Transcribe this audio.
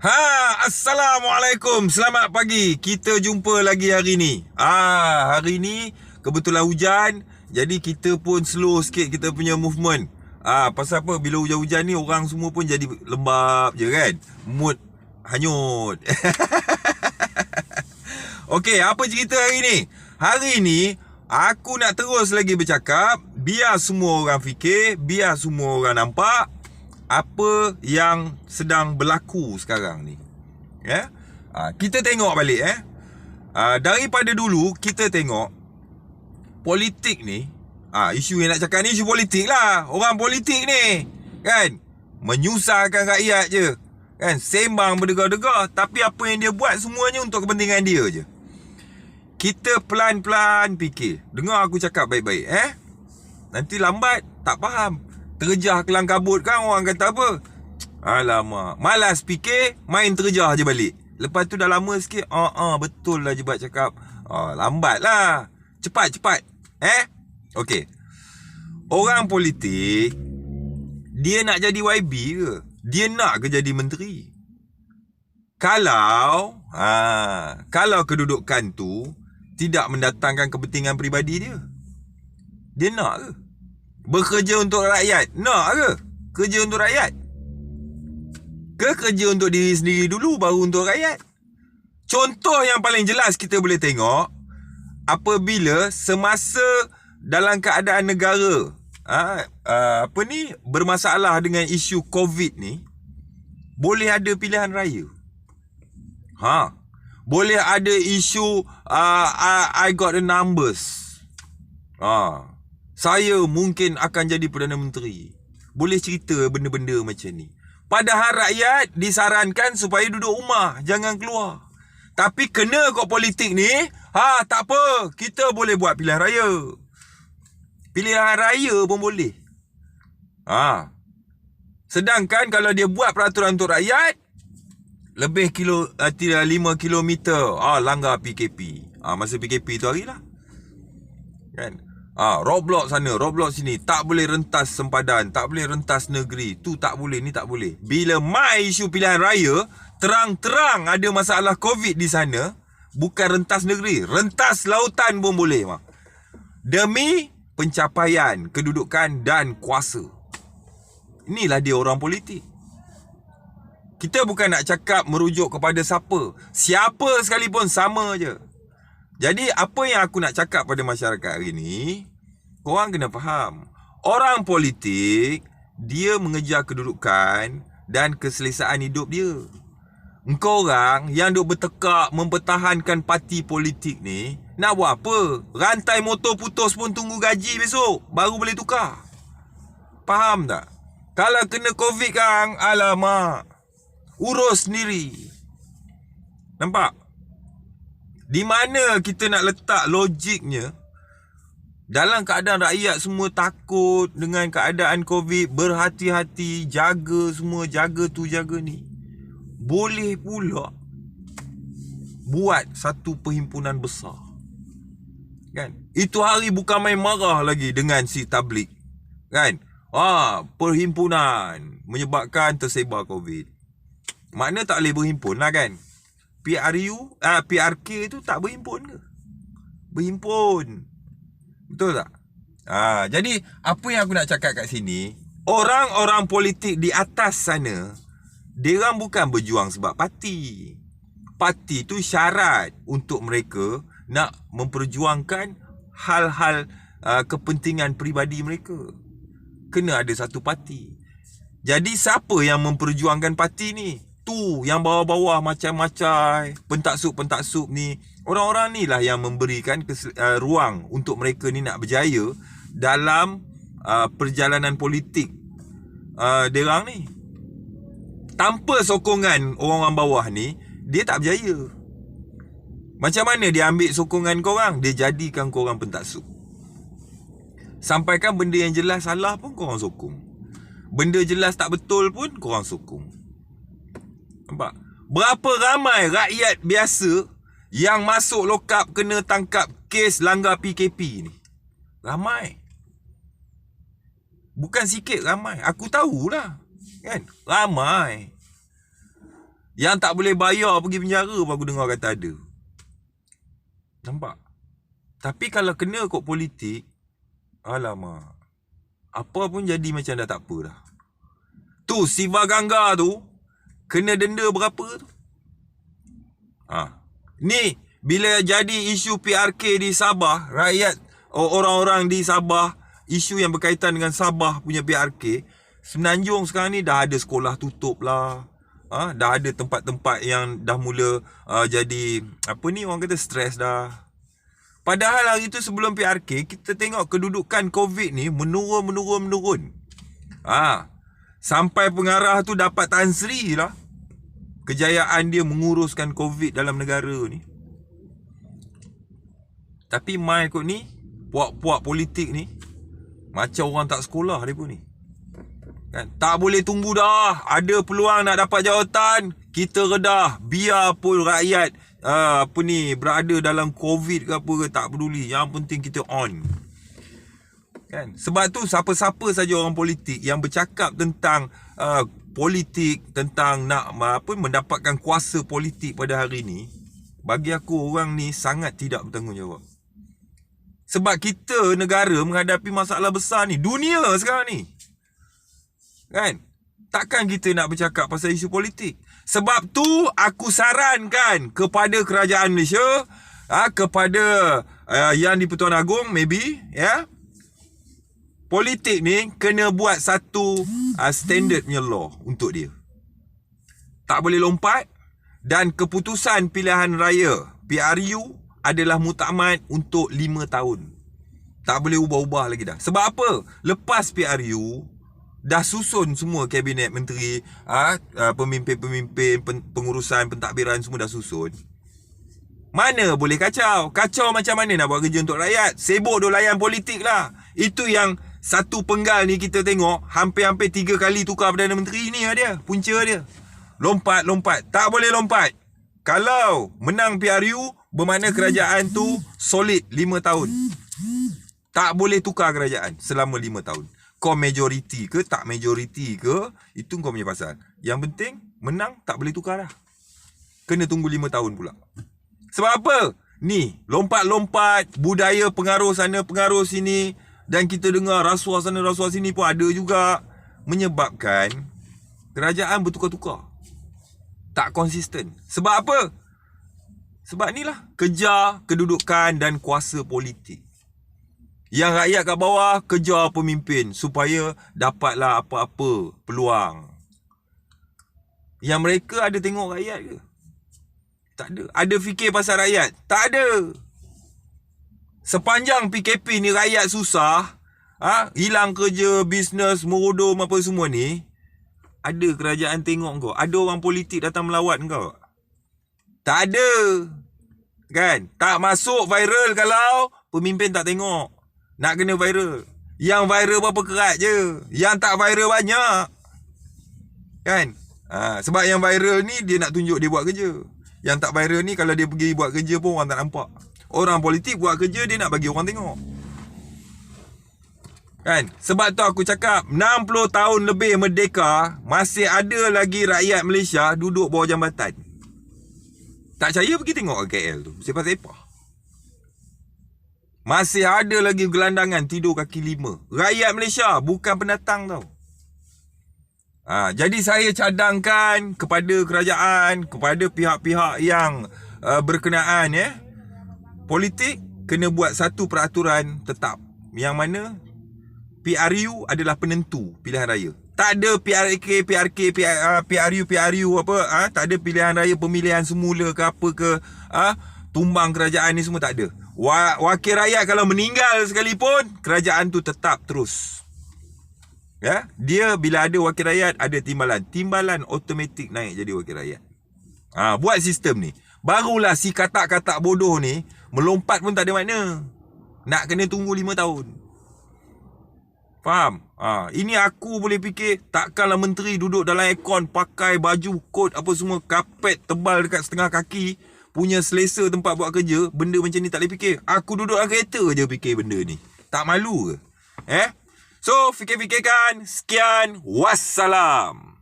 Assalamualaikum. Selamat pagi. Kita jumpa lagi hari ni. Hari ni kebetulan hujan. Jadi kita pun slow sikit kita punya movement. Pasal apa? Bila hujan-hujan ni orang semua pun jadi lembab je kan. Mood hanyut. Okey, apa cerita hari ni? Hari ni aku nak terus lagi bercakap. Biar semua orang fikir, biar semua orang nampak apa yang sedang berlaku sekarang ni. Kita tengok balik daripada dulu kita tengok politik ni, isu yang nak cakap ni isu politik lah. Orang politik ni kan menyusahkan rakyat je kan, sembang berdegar-degar, tapi apa yang dia buat semuanya untuk kepentingan dia je. Kita pelan-pelan fikir. Dengar aku cakap baik-baik. Nanti lambat tak faham, terjah kelang kabut kan orang kata apa. Alamak, malas fikir, main terjah je balik. Lepas tu dah lama sikit, betul lah Jebat cakap. Lambat lah, cepat-cepat. Okey, orang politik, dia nak jadi YB ke? Dia nak ke jadi menteri? Kalau kedudukan tu tidak mendatangkan kepentingan peribadi dia, dia nak ke? Bekerja untuk rakyat, nak ke? Kerja untuk rakyat ke kerja untuk diri sendiri dulu baru untuk rakyat? Contoh yang paling jelas kita boleh tengok apabila semasa dalam keadaan negara bermasalah dengan isu COVID ni, boleh ada pilihan raya. Boleh ada isu I got the numbers. Saya mungkin akan jadi Perdana Menteri. Boleh cerita benda-benda macam ni. Padahal rakyat disarankan supaya duduk rumah, jangan keluar. Tapi kena kok politik ni, tak apa, kita boleh buat pilihan raya. Pilihan raya pun boleh. Sedangkan kalau dia buat peraturan untuk rakyat, lebih 5 kilometer, langgar PKP. Masa PKP tu hari lah kan. Roadblock sana, roadblock sini, tak boleh rentas sempadan, tak boleh rentas negeri, tu tak boleh, ni tak boleh. Bila mai isu pilihan raya, terang-terang ada masalah COVID di sana, bukan rentas negeri, rentas lautan pun boleh. Demi pencapaian kedudukan dan kuasa. Inilah dia orang politik. Kita bukan nak cakap merujuk kepada siapa sekalipun sama je. Jadi apa yang aku nak cakap pada masyarakat hari ni, korang kena faham, orang politik dia mengejar kedudukan dan keselesaan hidup dia. Engkau orang yang duk bertekak mempertahankan parti politik ni, nak buat apa? Rantai motor putus pun tunggu gaji besok baru boleh tukar. Faham tak? Kalau kena COVID kang, alamak, urus sendiri. Nampak? Di mana kita nak letak logiknya? Dalam keadaan rakyat semua takut dengan keadaan COVID, berhati-hati, jaga semua, jaga tu, jaga ni, boleh pula buat satu perhimpunan besar kan? Itu hari bukan main marah lagi dengan si tablik kan? Perhimpunan menyebabkan tersebar COVID. Makna tak boleh berhimpun lah kan? PRK tu tak berhimpun ke? Berhimpun. Betul tak? Jadi apa yang aku nak cakap kat sini, orang-orang politik di atas sana, diorang bukan berjuang sebab parti. Parti tu syarat untuk mereka nak memperjuangkan hal-hal kepentingan peribadi mereka. Kena ada satu parti. Jadi siapa yang memperjuangkan parti ni? Tu yang bawah-bawah macam-macam pentaksup-pentaksup ni, orang-orang ni lah yang memberikan ruang untuk mereka ni nak berjaya dalam perjalanan politik diorang ni. Tanpa sokongan orang-orang bawah ni, dia tak berjaya. Macam mana dia ambil sokongan korang? Dia jadikan korang pentaksup. Sampaikan benda yang jelas salah pun korang sokong, benda jelas tak betul pun korang sokong. Nampak? Berapa ramai rakyat biasa yang masuk lokap kena tangkap kes langgar PKP ni? Ramai. Bukan sikit, ramai. Aku tahulah kan, ramai. Yang tak boleh bayar pergi penjara pun aku dengar kata ada. Nampak? Tapi kalau kena kod politik, alamak, apa pun jadi macam dah tak apa dah. Tu Siva Gangga tu kena denda berapa tu? Ni bila jadi isu PRK di Sabah, rakyat, orang-orang di Sabah, isu yang berkaitan dengan Sabah punya PRK, Semenanjung sekarang ni dah ada sekolah tutup lah. Dah ada tempat-tempat yang dah mula jadi apa ni orang kata stres dah. Padahal hari tu sebelum PRK, kita tengok kedudukan COVID ni menurun. Sampai pengarah tu dapat Tan Sri lah. Kejayaan dia menguruskan COVID dalam negara ni. Tapi mai kot ni, puak-puak politik ni, macam orang tak sekolah dia pun ni. Kan? Tak boleh tunggu dah. Ada peluang nak dapat jawatan, kita redah. Biar pun rakyat berada dalam COVID ke apa ke, tak peduli. Yang penting kita on. Kan? Sebab tu siapa-siapa saja orang politik yang bercakap tentang politik, tentang nak mendapatkan kuasa politik pada hari ni, bagi aku orang ni sangat tidak bertanggungjawab. Sebab kita negara menghadapi masalah besar ni, dunia sekarang ni. Kan? Takkan kita nak bercakap pasal isu politik. Sebab tu aku sarankan kepada kerajaan Malaysia, kepada yang di-Pertuan Agong maybe, politik ni kena buat satu standard punya law untuk dia. Tak boleh lompat, dan keputusan pilihan raya PRU adalah muktamad untuk 5 tahun. Tak boleh ubah-ubah lagi dah. Sebab apa? Lepas PRU dah susun semua kabinet menteri, pemimpin-pemimpin, pengurusan, pentadbiran semua dah susun. Mana boleh kacau? Kacau macam mana nak buat kerja untuk rakyat? Sibuk duk layan politik lah. Itu yang satu penggal ni kita tengok hampir-hampir 3 kali tukar Perdana Menteri ni dia. Punca dia. Lompat. Tak boleh lompat. Kalau menang PRU, bermakna kerajaan tu solid 5 tahun. Tak boleh tukar kerajaan selama 5 tahun. Kau majoriti ke tak majoriti ke, itu kau punya pasal. Yang penting menang, tak boleh tukar dah. Kena tunggu 5 tahun pula. Sebab apa? Ni lompat-lompat, budaya pengaruh sana pengaruh sini, dan kita dengar rasuah sana rasuah sini pun ada juga, menyebabkan kerajaan bertukar-tukar. Tak konsisten. Sebab apa? Sebab inilah kejar kedudukan dan kuasa politik. Yang rakyat kat bawah kejar pemimpin supaya dapatlah apa-apa peluang. Yang mereka ada tengok rakyat ke? Tak ada. Ada fikir pasal rakyat? Tak ada. Sepanjang PKP ni rakyat susah, hilang kerja, bisnes, merodom apa semua ni, ada kerajaan tengok kau? Ada orang politik datang melawat kau? Tak ada. Kan? Tak masuk viral kalau pemimpin tak tengok. Nak kena viral. Yang viral berapa kerat je. Yang tak viral banyak. Kan? Sebab yang viral ni dia nak tunjuk dia buat kerja. Yang tak viral ni kalau dia pergi buat kerja pun orang tak nampak. Orang politik buat kerja dia nak bagi orang tengok. Kan? Sebab tu aku cakap 60 tahun lebih merdeka, masih ada lagi rakyat Malaysia duduk bawah jambatan. Tak percaya pergi tengok KL tu, sepah-sepah. Masih ada lagi gelandangan tidur kaki 5. Rakyat Malaysia, bukan pendatang tau. Jadi saya cadangkan kepada kerajaan, kepada pihak-pihak yang berkenaan, politik kena buat satu peraturan tetap, yang mana PRU adalah penentu pilihan raya. Tak ada PRU apa, tak ada pilihan raya pemilihan semula ke apa ke, tumbang kerajaan ni semua tak ada. Wakil rakyat kalau meninggal sekalipun, kerajaan tu tetap terus. Dia bila ada wakil rakyat, ada timbalan. Timbalan automatik naik jadi wakil rakyat. Buat sistem ni. Barulah si katak-katak bodoh ni melompat pun tak ada makna. Nak kena tunggu 5 tahun. Faham? Ini aku boleh fikir, takkanlah menteri duduk dalam aircon, pakai baju kot apa semua, kapet tebal dekat setengah kaki, punya selesa tempat buat kerja, benda macam ni tak boleh fikir. Aku duduk dalam kereta je fikir benda ni. Tak malu ke? So, fikir-fikirkan. Sekian. Wassalam.